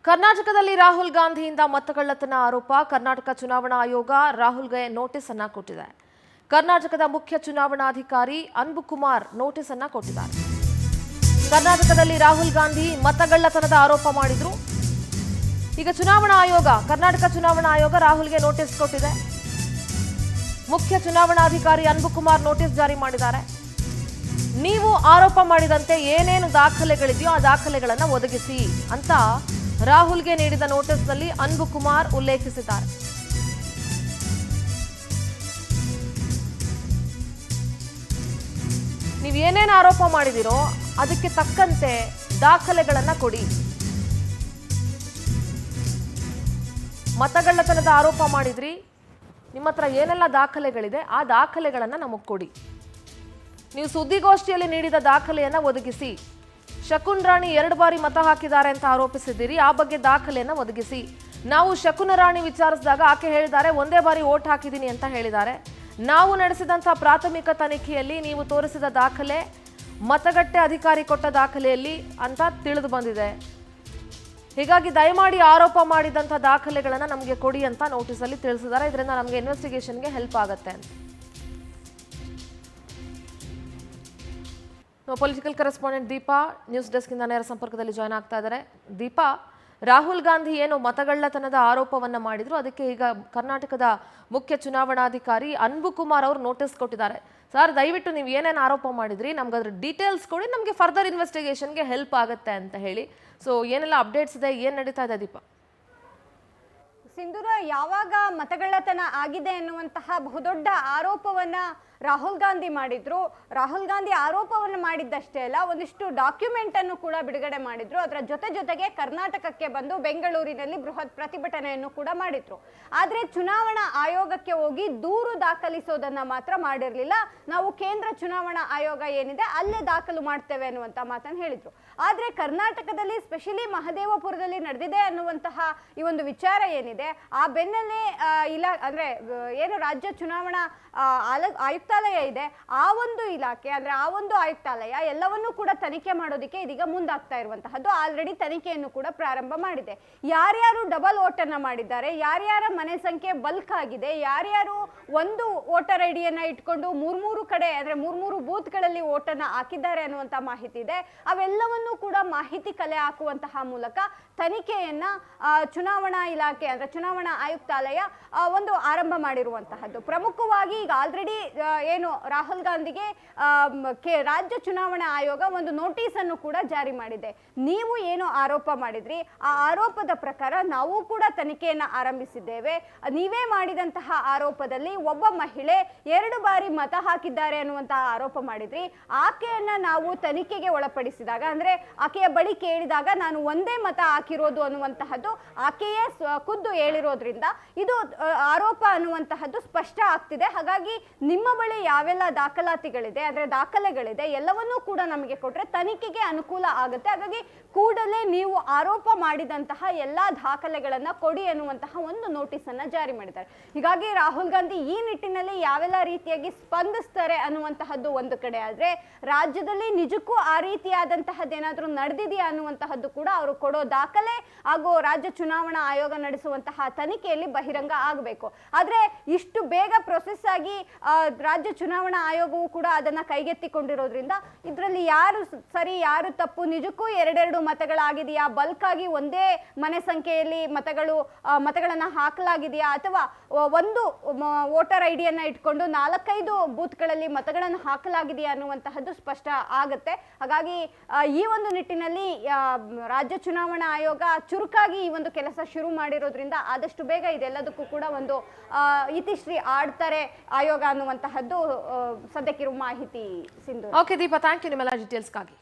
ಕರ್ನಾಟಕದಲ್ಲಿ ರಾಹುಲ್ ಗಾಂಧಿಯಿಂದ ಮತಗಳ್ಳತನ ಆರೋಪ. ಕರ್ನಾಟಕ ಚುನಾವಣಾ ಆಯೋಗ ರಾಹುಲ್ಗೆ ನೋಟಿಸ್ ಅನ್ನು ಕೊಟ್ಟಿದೆ. ಕರ್ನಾಟಕದ ಮುಖ್ಯ ಚುನಾವಣಾಧಿಕಾರಿ ಅನ್ಬುಕುಮಾರ್ ನೋಟಿಸ್ ಅನ್ನು ಕೊಟ್ಟಿದ್ದಾರೆ. ಕರ್ನಾಟಕದಲ್ಲಿ ರಾಹುಲ್ ಗಾಂಧಿ ಮತಗಳ್ಳತನದ ಆರೋಪ ಮಾಡಿದ್ರು. ಈಗ ಕರ್ನಾಟಕ ಚುನಾವಣಾ ಆಯೋಗ ರಾಹುಲ್ಗೆ ನೋಟಿಸ್ ಕೊಟ್ಟಿದೆ. ಮುಖ್ಯ ಚುನಾವಣಾಧಿಕಾರಿ ಅನ್ಬುಕುಮಾರ್ ನೋಟಿಸ್ ಜಾರಿ ಮಾಡಿದ್ದಾರೆ. ನೀವು ಆರೋಪ ಮಾಡಿದಂತೆ ಏನೇನು ದಾಖಲೆಗಳಿದೆಯೋ ಆ ದಾಖಲೆಗಳನ್ನು ಒದಗಿಸಿ ಅಂತ ರಾಹುಲ್ಗೆ ನೀಡಿದ ನೋಟಿಸ್ನಲ್ಲಿ ಅನ್ಬುಕುಮಾರ್ ಉಲ್ಲೇಖಿಸಿದ್ದಾರೆ. ನೀವು ಏನೇನು ಆರೋಪ ಮಾಡಿದಿರೋ ಅದಕ್ಕೆ ತಕ್ಕಂತೆ ದಾಖಲೆಗಳನ್ನ ಕೊಡಿ. ಮತಗಳ್ಳತನದ ಆರೋಪ ಮಾಡಿದ್ರಿ, ನಿಮ್ಮ ಹತ್ರ ಏನೆಲ್ಲ ದಾಖಲೆಗಳಿದೆ ಆ ದಾಖಲೆಗಳನ್ನ ನಮಗೆ ಕೊಡಿ. ನೀವು ಸುದ್ದಿಗೋಷ್ಠಿಯಲ್ಲಿ ನೀಡಿದ ದಾಖಲೆಯನ್ನ ಒದಗಿಸಿ. ಶಕುನ್ ರಾಣಿ 2 ಬಾರಿ ಮತ ಹಾಕಿದ್ದಾರೆ ಅಂತ ಆರೋಪಿಸಿದ್ದೀರಿ, ಆ ಬಗ್ಗೆ ದಾಖಲೆಯನ್ನ ಒದಗಿಸಿ. ನಾವು ಶಕುನ ರಾಣಿ ವಿಚಾರಿಸಿದಾಗ ಆಕೆ ಹೇಳಿದ್ದಾರೆ ಒಂದೇ ಬಾರಿ ವೋಟ್ ಹಾಕಿದ್ದೀನಿ ಅಂತ ಹೇಳಿದ್ದಾರೆ. ನಾವು ನಡೆಸಿದಂತಹ ಪ್ರಾಥಮಿಕ ತನಿಖೆಯಲ್ಲಿ ನೀವು ತೋರಿಸಿದ ದಾಖಲೆ ಮತಗಟ್ಟೆ ಅಧಿಕಾರಿ ಕೊಟ್ಟ ದಾಖಲೆಯಲ್ಲಿ ಅಂತ ತಿಳಿದು ಬಂದಿದೆ. ಹೀಗಾಗಿ ದಯಮಾಡಿ ಆರೋಪ ಮಾಡಿದಂಥ ದಾಖಲೆಗಳನ್ನು ನಮಗೆ ಕೊಡಿ ಅಂತ ನೋಟಿಸಲ್ಲಿ ತಿಳಿಸಿದ್ದಾರೆ. ಇದರಿಂದ ನಮಗೆ ಇನ್ವೆಸ್ಟಿಗೇಷನ್ಗೆ ಹೆಲ್ಪ್ ಆಗುತ್ತೆ ಅಂತ. ಪೊಲಿಟಿಕಲ್ ಕರೆಸ್ಪಾಂಡೆಂಟ್ ದೀಪಾ ನ್ಯೂಸ್ ಡೆಸ್ಕಿಂದ ನೇರ ಸಂಪರ್ಕದಲ್ಲಿ ಜಾಯ್ನ್ ಆಗ್ತಾ ಇದ್ದಾರೆ. ದೀಪಾ, ರಾಹುಲ್ ಗಾಂಧಿ ಏನು ಮತಗಳ್ಳತನದ ಆರೋಪವನ್ನ ಮಾಡಿದ್ರು, ಅದಕ್ಕೆ ಈಗ ಕರ್ನಾಟಕದ ಮುಖ್ಯ ಚುನಾವಣಾಧಿಕಾರಿ ಅನ್ಬುಕುಮಾರ್ ಅವರು ನೋಟಿಸ್ ಕೊಟ್ಟಿದ್ದಾರೆ. ಸರ್, ದಯವಿಟ್ಟು ನೀವು ಏನೇನು ಆರೋಪ ಮಾಡಿದ್ರಿ ನಮ್ಗೆ ಅದ್ರ ಡೀಟೇಲ್ಸ್ ಕೊಡಿ, ನಮಗೆ ಫರ್ದರ್ ಇನ್ವೆಸ್ಟಿಗೇಷನ್ಗೆ ಹೆಲ್ಪ್ ಆಗುತ್ತೆ ಅಂತ ಹೇಳಿ. ಸೊ ಏನೆಲ್ಲ ಅಪ್ಡೇಟ್ಸ್ ಇದೆ, ಏನು ನಡೀತಾ ಇದೆ ದೀಪಾ? ಸಿಂಧೂರ, ಯಾವಾಗ ಮತಗಳ್ಳತನ ಆಗಿದೆ ಎನ್ನುವಂತಹ ಬಹುದೊಡ್ಡ ಆರೋಪವನ್ನ ರಾಹುಲ್ ಗಾಂಧಿ ಮಾಡಿದ್ರು. ರಾಹುಲ್ ಗಾಂಧಿ ಆರೋಪವನ್ನು ಮಾಡಿದ್ದಷ್ಟೇ ಅಲ್ಲ, ಒಂದಿಷ್ಟು ಡಾಕ್ಯುಮೆಂಟ್ ಅನ್ನು ಕೂಡ ಬಿಡುಗಡೆ ಮಾಡಿದ್ರು. ಅದರ ಜೊತೆಗೆ ಕರ್ನಾಟಕಕ್ಕೆ ಬಂದು ಬೆಂಗಳೂರಿನಲ್ಲಿ ಬೃಹತ್ ಪ್ರತಿಭಟನೆಯನ್ನು ಕೂಡ ಮಾಡಿದ್ರು. ಆದ್ರೆ ಚುನಾವಣಾ ಆಯೋಗಕ್ಕೆ ಹೋಗಿ ದೂರು ದಾಖಲಿಸೋದನ್ನ ಮಾತ್ರ ಮಾಡಿರಲಿಲ್ಲ. ನಾವು ಕೇಂದ್ರ ಚುನಾವಣಾ ಆಯೋಗ ಏನಿದೆ ಅಲ್ಲೇ ದಾಖಲು ಮಾಡ್ತೇವೆ ಅನ್ನುವಂತ ಮಾತನ್ನು ಹೇಳಿದ್ರು. ಆದ್ರೆ ಕರ್ನಾಟಕದಲ್ಲಿ ಸ್ಪೆಷಲಿ ಮಹದೇವಪುರದಲ್ಲಿ ನಡೆದಿದೆ ಅನ್ನುವಂತಹ ಈ ಒಂದು ವಿಚಾರ ಏನಿದೆ, ಆ ಬೆನ್ನಲ್ಲೇ ಅಂದ್ರೆ ಏನು ರಾಜ್ಯ ಚುನಾವಣಾ ಆಯುಕ್ತಾಲಯ ಇದೆ, ಆ ಒಂದು ಇಲಾಖೆ ಅಂದ್ರೆ ಆ ಒಂದು ಆಯುಕ್ತಾಲಯ ಎಲ್ಲವನ್ನೂ ಕೂಡ ತನಿಖೆ ಮಾಡೋದಕ್ಕೆ ಇದೀಗ ಮುಂದಾಗ್ತಾ ಇರುವಂತಹದ್ದು. ಆಲ್ರೆಡಿ ತನಿಖೆಯನ್ನು ಕೂಡ ಪ್ರಾರಂಭ ಮಾಡಿದೆ. ಯಾರ್ಯಾರು ಡಬಲ್ ವೋಟ್ ಅನ್ನ ಮಾಡಿದ್ದಾರೆ, ಯಾರ್ಯಾರ ಮನೆ ಸಂಖ್ಯೆ ಬಲ್ಕ್ ಆಗಿದೆ, ಯಾರ್ಯಾರು ಒಂದು ವೋಟರ್ ಐಡಿಯನ್ನ ಇಟ್ಕೊಂಡು ಮೂರ್ಮೂರು ಕಡೆ ಅಂದ್ರೆ ಮೂರ್ಮೂರು ಬೂತ್ಗಳಲ್ಲಿ ವೋಟನ್ನ ಹಾಕಿದ್ದಾರೆ ಅನ್ನುವಂತ ಮಾಹಿತಿ ಇದೆ. ಅವೆಲ್ಲವನ್ನೂ ಕೂಡ ಮಾಹಿತಿ ಕಲೆ ಹಾಕುವಂತಹ ಮೂಲಕ ತನಿಖೆಯನ್ನ ಚುನಾವಣಾ ಇಲಾಖೆ ಅಂದ್ರೆ ಚುನಾವಣಾ ಆಯುಕ್ತಾಲಯ ಒಂದು ಆರಂಭ ಮಾಡಿರುವಂತಹದ್ದು. ಪ್ರಮುಖವಾಗಿ ಈಗ ಆಲ್ರೆಡಿ ಏನು ರಾಹುಲ್ ಗಾಂಧಿಗೆ ರಾಜ್ಯ ಚುನಾವಣಾ ಆಯೋಗ ಒಂದು ನೋಟಿಸ್ ಅನ್ನು ಕೂಡ ಜಾರಿ ಮಾಡಿದೆ. ನೀವು ಏನು ಆರೋಪ ಮಾಡಿದ್ರಿ ಆ ಆರೋಪದ ಪ್ರಕಾರ ನಾವು ಕೂಡ ತನಿಖೆಯನ್ನ ಆರಂಭಿಸಿದ್ದೇವೆ. ನೀವೇ ಮಾಡಿದಂತಹ ಆರೋಪದಲ್ಲಿ ಒಬ್ಬ ಮಹಿಳೆ 2 ಬಾರಿ ಮತ ಹಾಕಿದ್ದಾರೆ ಅನ್ನುವಂತಹ ಆರೋಪ ಮಾಡಿದ್ರಿ. ಆಕೆಯನ್ನ ನಾವು ತನಿಖೆಗೆ ಒಳಪಡಿಸಿದಾಗ ಅಂದ್ರೆ ಆಕೆಯ ಬಳಿ ಕೇಳಿದಾಗ ನಾನು ಒಂದೇ ಮತ ಹಾಕಿರೋದು ಅನ್ನುವಂತಹದ್ದು ಆಕೆಯೇ ಖುದ್ದು ಹೇಳಿರೋದ್ರಿಂದ ಇದು ಆರೋಪ ಅನ್ನುವಂತಹದ್ದು ಸ್ಪಷ್ಟ ಆಗ್ತಿದೆ. ಹಾಗಾಗಿ ನಿಮ್ಮ ಬಳಿ ಯಾವೆಲ್ಲ ದಾಖಲಾತಿಗಳಿದೆ ಅಂದ್ರೆ ದಾಖಲೆಗಳಿದೆ ಎಲ್ಲವನ್ನೂ ಕೂಡ ನಮಗೆ ಕೊಟ್ರೆ ತನಿಖೆಗೆ ಅನುಕೂಲ ಆಗುತ್ತೆ. ಹಾಗಾಗಿ ಕೂಡಲೇ ನೀವು ಆರೋಪ ಮಾಡಿದಂತಹ ಎಲ್ಲಾ ದಾಖಲೆಗಳನ್ನ ಕೊಡಿ ಅನ್ನುವಂತಹ ಒಂದು ನೋಟಿಸ್ ಅನ್ನ ಜಾರಿ ಮಾಡಿದ್ದಾರೆ. ಹೀಗಾಗಿ ರಾಹುಲ್ ಗಾಂಧಿ ಈ ನಿಟ್ಟಿನಲ್ಲಿ ಯಾವೆಲ್ಲ ರೀತಿಯಾಗಿ ಸ್ಪಂದಿಸ್ತಾರೆ ಅನ್ನುವಂತಹದ್ದು ಒಂದು ಕಡೆ ಆದ್ರೆ, ರಾಜ್ಯದಲ್ಲಿ ನಿಜಕ್ಕೂ ಆ ರೀತಿಯಾದಂತಹದ್ದೇನಾದ್ರೂ ನಡೆದಿದೆಯಾ ಅನ್ನುವಂತಹದ್ದು ಕೂಡ ಅವರು ಕೊಡೋ ದಾಖಲೆ ಹಾಗೂ ರಾಜ್ಯ ಚುನಾವಣಾ ಆಯೋಗ ನಡೆಸುವಂತಹ ತನಿಖೆಯಲ್ಲಿ ಬಹಿರಂಗ ಆಗಬೇಕು. ಆದ್ರೆ ಇಷ್ಟು ಬೇಗ ಪ್ರೊಸೆಸ್ ಆಗಿ ರಾಜ್ಯ ಚುನಾವಣಾ ಆಯೋಗವು ಕೂಡ ಅದನ್ನ ಕೈಗೆತ್ತಿಕೊಂಡಿರೋದ್ರಿಂದ ಇದರಲ್ಲಿ ಯಾರು ಸರಿ ಯಾರು ತಪ್ಪು, ನಿಜಕ್ಕೂ 2 ಮತಗಳಾಗಿದೆಯಾ, ಬಲ್ಕ್ ಆಗಿ ಒಂದೇ ಮನೆ ಸಂಖ್ಯೆಯಲ್ಲಿ ಮತಗಳನ್ನ ಹಾಕಲಾಗಿದೆಯಾ, ಅಥವಾ ಒಂದು ವೋಟರ್ ಐಡಿಯನ್ನ ಇಟ್ಕೊಂಡು 4-5 ಬೂತ್ಗಳಲ್ಲಿ ಮತಗಳನ್ನು ಹಾಕಲಾಗಿದೆಯಾ ಅನ್ನುವಂತಹದ್ದು ಸ್ಪಷ್ಟ ಆಗುತ್ತೆ. ಹಾಗಾಗಿ ಈ ಒಂದು ನಿಟ್ಟಿನಲ್ಲಿ ರಾಜ್ಯ ಚುನಾವಣಾ ಆಯೋಗ ಚುರುಕಾಗಿ ಈ ಒಂದು ಕೆಲಸ ಶುರು ಮಾಡಿರೋದ್ರಿಂದ ಆದಷ್ಟು ಬೇಗ ಇದೆಲ್ಲದಕ್ಕೂ ಕೂಡ ಒಂದು ಇತಿಶ್ರೀ ಆಡ್ತಾರೆ ಆಯೋಗ ಅನ್ನುವಂತಹದ್ದು ಸದ್ಯಕ್ಕಿರುವ ಮಾಹಿತಿ. Sindhu. Okay Deepa, thank you ನಿಮ್ಮೆಲ್ಲ ಡೀಟೇಲ್ಸ್ಗಾಗಿ.